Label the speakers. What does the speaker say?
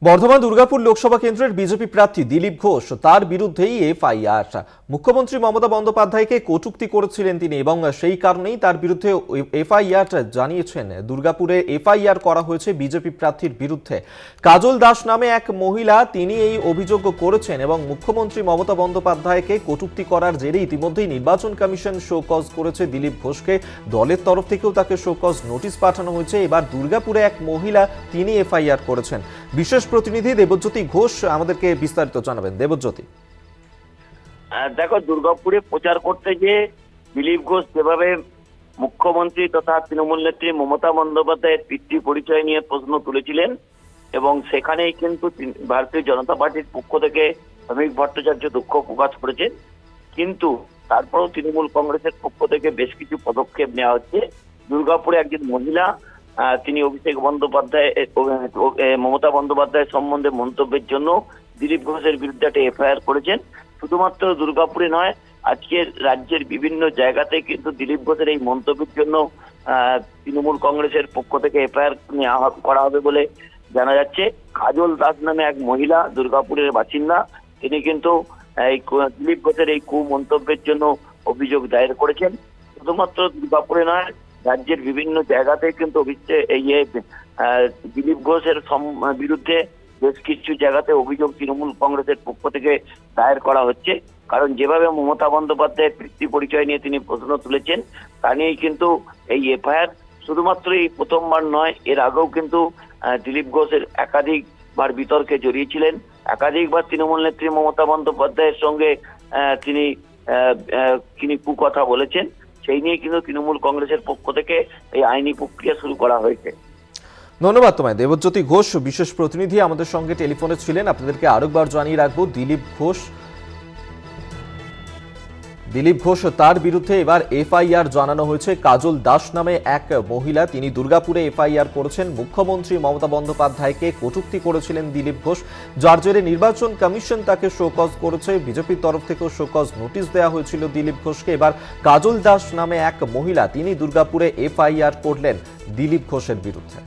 Speaker 1: বর্ধমান দুর্গাপুর লোকসভা কেন্দ্রের বিজেপি প্রার্থী দিলীপ ঘোষ তার বিরুদ্ধেই এফআইআর। মুখ্যমন্ত্রী মমতা বন্দ্যোপাধ্যায়কে কটূক্তি করেছিলেন তিনি এবং সেই কারণেই তার বিরুদ্ধে এফআইআর জানিয়েছেন। দুর্গাপুরে এফআইআর করা হয়েছে বিজেপি প্রার্থীর বিরুদ্ধে। কাজল দাস নামে এক মহিলা তিনি এই অভিযোগ করেছেন এবং মুখ্যমন্ত্রী মমতা বন্দ্যোপাধ্যায়কে কটূক্তি করার জেরে ইতিমধ্যেই নির্বাচন কমিশন শোকজ করেছে দিলীপ ঘোষকে। দলের তরফ থেকেও তাকে শোকজ নোটিশ পাঠানো হয়েছে। এবার দুর্গাপুরে এক মহিলা তিনি এফআইআর করেছেন। বিশেষ প্রতিনিধি দেবজ্যোতি ঘোষ আমাদেরকে বিস্তারিত জানাবেন। দেবজ্যোতি,
Speaker 2: দেখো, দুর্গাপুরে প্রচার করতে গিয়ে দিলীপ ঘোষ যেভাবে মুখ্যমন্ত্রী তথা তৃণমূল নেত্রী মমতা বন্দ্যোপাধ্যায়ের পিতৃ পরিচয় নিয়ে প্রশ্ন তুলেছিলেন এবং সেখানেই কিন্তু ভারতীয় জনতা পার্টির পক্ষ থেকে শ্রমিক ভট্টাচার্য দুঃখ প্রকাশ করেছেন। কিন্তু তারপরেও তৃণমূল কংগ্রেসের পক্ষ থেকে বেশ কিছু পদক্ষেপ নেওয়া হচ্ছে। দুর্গাপুরে একজন মহিলা তিনি অভিষেক বন্দ্যোপাধ্যায় মমতা বন্দ্যোপাধ্যায় সম্বন্ধে মন্তব্যের জন্য দিলীপ ঘোষের বিরুদ্ধে একটা এফআইআর করেছেন। শুধুমাত্র দুর্গাপুরে নয়, আজকে রাজ্যের বিভিন্ন জায়গাতে কিন্তু দিলীপ ঘোষের এই মন্তব্যের জন্য তৃণমূল কংগ্রেসের পক্ষ থেকে এফআইআর করা হবে বলে জানা যাচ্ছে। কাজল দাস নামে এক মহিলা দুর্গাপুরের বাসিন্দা, তিনি কিন্তু এই দিলীপ ঘোষের এই কুমন্তব্যের জন্য অভিযোগ দায়ের করেছেন। শুধুমাত্র দুর্গাপুরে নয়, রাজ্যের বিভিন্ন জায়গাতে কিন্তু দিলীপ ঘোষের বিরুদ্ধে বেশ কিছু জায়গাতে অভিযোগ তৃণমূল কংগ্রেসের পক্ষ থেকে দায়ের করা হচ্ছে। কারণ যেভাবে মমতা বন্দ্যোপাধ্যায়ের পিতৃ পরিচয় নিয়ে তিনি প্রশ্ন তুলেছেন, তা নিয়েই কিন্তু এই এফআইআর। শুধুমাত্র এই প্রথমবার নয়, এর আগেও কিন্তু দিলীপ ঘোষের একাধিকবার বিতর্কে জড়িয়েছিলেন। একাধিকবার তৃণমূল নেত্রী মমতা বন্দ্যোপাধ্যায়ের সঙ্গে তিনি কুকথা বলেছেন। সেই নিয়ে কিন্তু তৃণমূল কংগ্রেসের পক্ষ থেকে এই আইনি প্রক্রিয়া শুরু করা হয়েছে।
Speaker 1: ধন্যবাদ তোমায় দেবজ্যোতি ঘোষ, বিশেষ প্রতিনিধি আমাদের সঙ্গে টেলিফোনে ছিলেন। আপনাদেরকে আরেকবার জানিয়ে রাখবো, দিলীপ ঘোষ তার বিরুদ্ধে এবার এফআইআর জানানো হয়েছে। কাজল দাস নামে এক মহিলা তিনি দুর্গাপুরে এফআইআর করেছেন। মুখ্যমন্ত্রী মমতা বন্দ্যোপাধ্যায়কে কটূক্তি করেছিলেন দিলীপ ঘোষ, যার জেরে নির্বাচন কমিশন তাকে শোকজ করেছে। বিজেপির তরফ থেকেও শোকজ নোটিশ দেওয়া হয়েছিল দিলীপ ঘোষকে। এবার কাজল দাস নামে এক মহিলা তিনি দুর্গাপুরে এফআইআর করলেন দিলীপ ঘোষের বিরুদ্ধে।